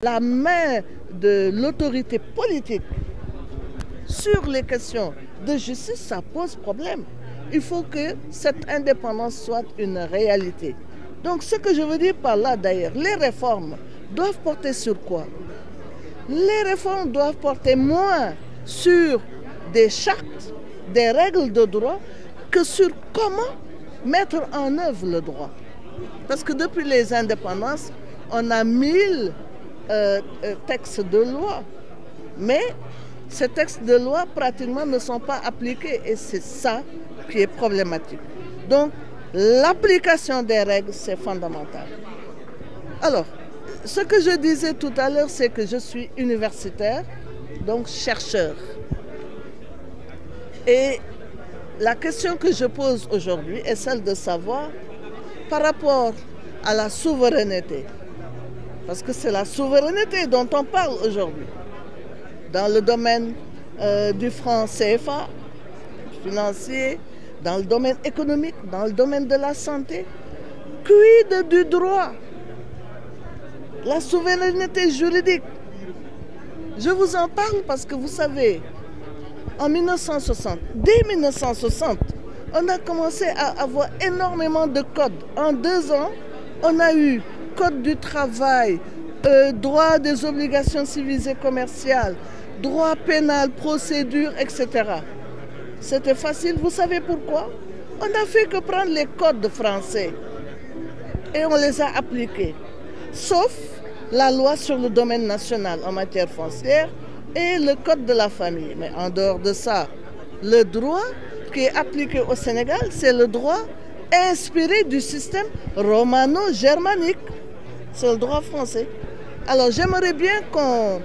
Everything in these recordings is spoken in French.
La main de l'autorité politique sur les questions de justice, ça pose problème. Il faut que cette indépendance soit une réalité. Donc ce que je veux dire par là d'ailleurs, les réformes doivent porter sur quoi? Les réformes doivent porter moins sur des chartes, des règles de droit, que sur comment mettre en œuvre le droit. Parce que depuis les indépendances, on a 1000 textes de loi. Mais ces textes de loi pratiquement ne sont pas appliqués et c'est ça qui est problématique. Donc l'application des règles, c'est fondamental. Alors, ce que je disais tout à l'heure, c'est que je suis universitaire, donc chercheur. Et la question que je pose aujourd'hui est celle de savoir par rapport à la souveraineté. Parce que c'est la souveraineté dont on parle aujourd'hui. Dans le domaine du franc CFA, financier, dans le domaine économique, dans le domaine de la santé. Quid du droit? La souveraineté juridique. Je vous en parle parce que vous savez, en 1960, dès 1960, on a commencé à avoir énormément de codes. En 2 ans, on a eu code du travail, droit des obligations civiles et commerciales, droit pénal, procédure, etc. C'était facile, vous savez pourquoi? On n'a fait que prendre les codes français et on les a appliqués. Sauf la loi sur le domaine national en matière foncière et le code de la famille. Mais en dehors de ça, le droit qui est appliqué au Sénégal, c'est le droit inspiré du système romano-germanique. C'est le droit français. Alors j'aimerais bien qu'on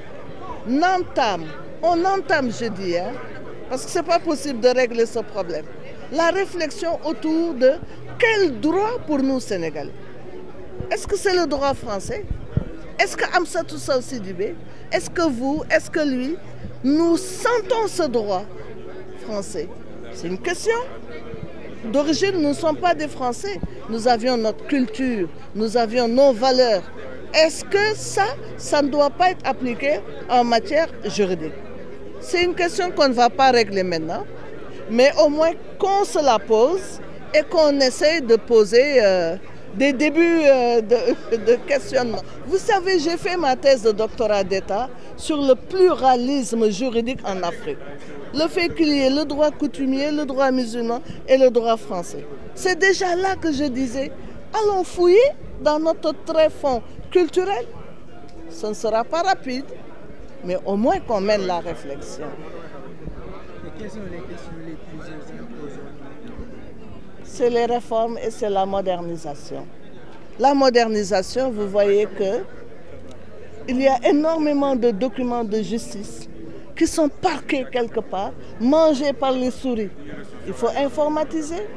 entame, je dis, parce que ce n'est pas possible de régler ce problème, la réflexion autour de quel droit pour nous Sénégalais. Est-ce que c'est le droit français? Est-ce que Amsatou Sow Sidibé, est-ce que vous, est-ce que lui, nous sentons ce droit français? C'est une question. D'origine, nous ne sommes pas des Français. Nous avions notre culture, nous avions nos valeurs. Est-ce que ça ne doit pas être appliqué en matière juridique? C'est une question qu'on ne va pas régler maintenant, mais au moins qu'on se la pose et qu'on essaye de poser des débuts de questionnement. Vous savez, j'ai fait ma thèse de doctorat d'État sur le pluralisme juridique en Afrique. Le fait qu'il y ait le droit coutumier, le droit musulman et le droit français. C'est déjà là que je disais, allons fouiller dans notre tréfonds culturel. Ce ne sera pas rapide, mais au moins qu'on mène la réflexion. Et quelles sont les questions les plus urgentes aujourd'hui? C'est les réformes et c'est la modernisation. La modernisation, vous voyez qu'il y a énormément de documents de justice qui sont parqués quelque part, mangés par les souris. Il faut informatiser.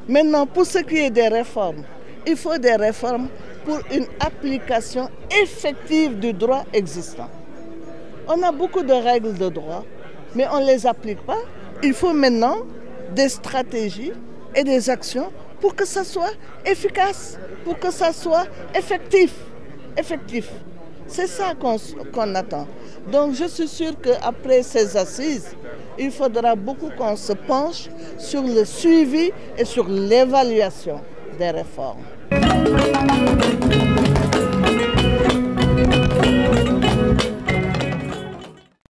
Maintenant, pour ce qui est des réformes, il faut des réformes pour une application effective du droit existant. On a beaucoup de règles de droit, mais on ne les applique pas. Il faut maintenant des stratégies et des actions pour que ça soit efficace, pour que ça soit effectif. C'est ça qu'on attend. Donc je suis sûre qu'après ces assises, il faudra beaucoup qu'on se penche sur le suivi et sur l'évaluation des réformes.